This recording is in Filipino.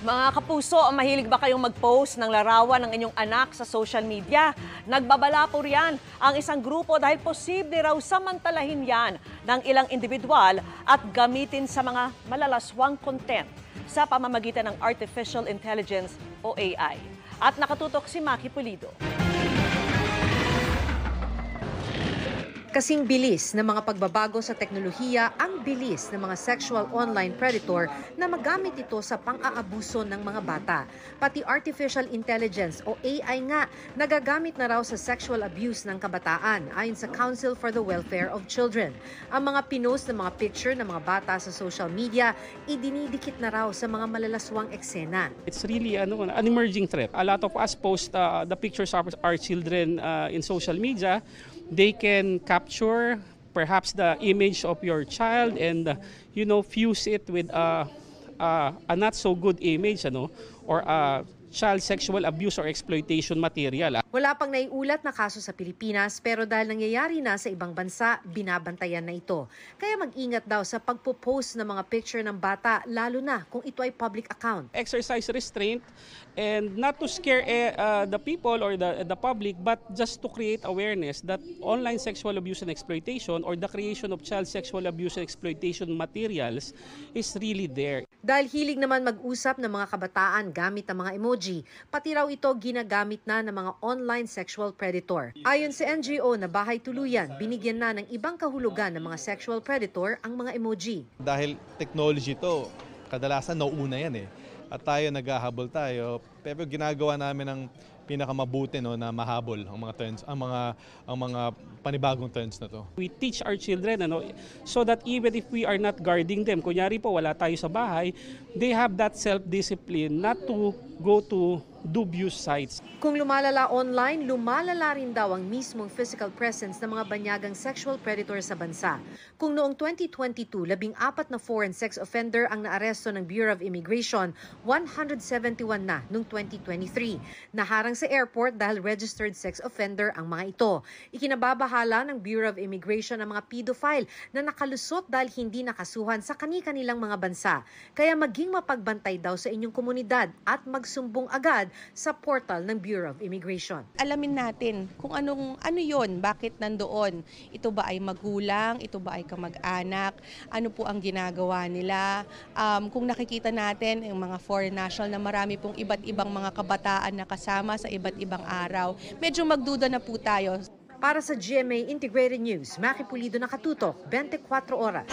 Mga kapuso, mahilig ba kayong mag-post ng larawan ng inyong anak sa social media? Nagbabala po riyan ang isang grupo dahil posible raw samantalahin yan ng ilang individual at gamitin sa mga malalaswang content sa pamamagitan ng Artificial Intelligence o AI. At nakatutok si Maki Pulido. Kasing bilis ng mga pagbabago sa teknolohiya ang bilis ng mga sexual online predator na magamit ito sa pang-aabuso ng mga bata. Pati artificial intelligence o AI nga nagagamit na raw sa sexual abuse ng kabataan ayon sa Council for the Welfare of Children. Ang mga pinost ng mga picture ng mga bata sa social media idinidikit na raw sa mga malalaswang eksena. It's really an emerging threat. A lot of us post the pictures of our children in social media. They can capture perhaps the image of your child and fuse it with a not so good image or a child sexual abuse or exploitation material. Wala pang naiulat na kaso sa Pilipinas pero dahil nangyayari na sa ibang bansa, binabantayan na ito. Kaya mag-ingat daw sa pagpo-post ng mga picture ng bata lalo na kung ito ay public account. Exercise restraint and not to scare the people or the public but just to create awareness that online sexual abuse and exploitation or the creation of child sexual abuse and exploitation materials is really there. Dahil hilig naman mag-usap ng mga kabataan gamit ang mga emoji, pati raw ito ginagamit na ng mga online sexual predator. Ayon sa NGO na Bahay Tuluyan, binigyan na ng ibang kahulugan ng mga sexual predator ang mga emoji. Dahil technology to, kadalasan nauuna yan At tayo naghahabol tayo, pero ginagawa namin ng pinakamabuti na mahabol ang mga trends, ang mga panibagong trends na to. We teach our children so that even if we are not guarding them, kunyari po wala tayo sa bahay, they have that self-discipline not to go to dubious sites. Kung lumalala online, lumalala rin daw ang mismong physical presence ng mga banyagang sexual predator sa bansa. Kung noong 2022, 14 na foreign sex offender ang naaresto ng Bureau of Immigration, 171 na noong 2023. Naharang sa airport dahil registered sex offender ang mga ito. Ikinababahala ng Bureau of Immigration ang mga pedophile na nakalusot dahil hindi nakasuhan sa kani-kanilang mga bansa. Kaya maging mapagbantay daw sa inyong komunidad at magsumbong agad sa portal ng Bureau of Immigration. Alamin natin kung ano yon, bakit nandoon. Ito ba ay magulang, ito ba ay kamag-anak, ano po ang ginagawa nila. Kung nakikita natin ang mga foreign national na marami pong iba't ibang mga kabataan na kasama sa iba't ibang araw, medyo magduda na po tayo. Para sa GMA Integrated News, Maki Pulido, nakatutok, 24 oras.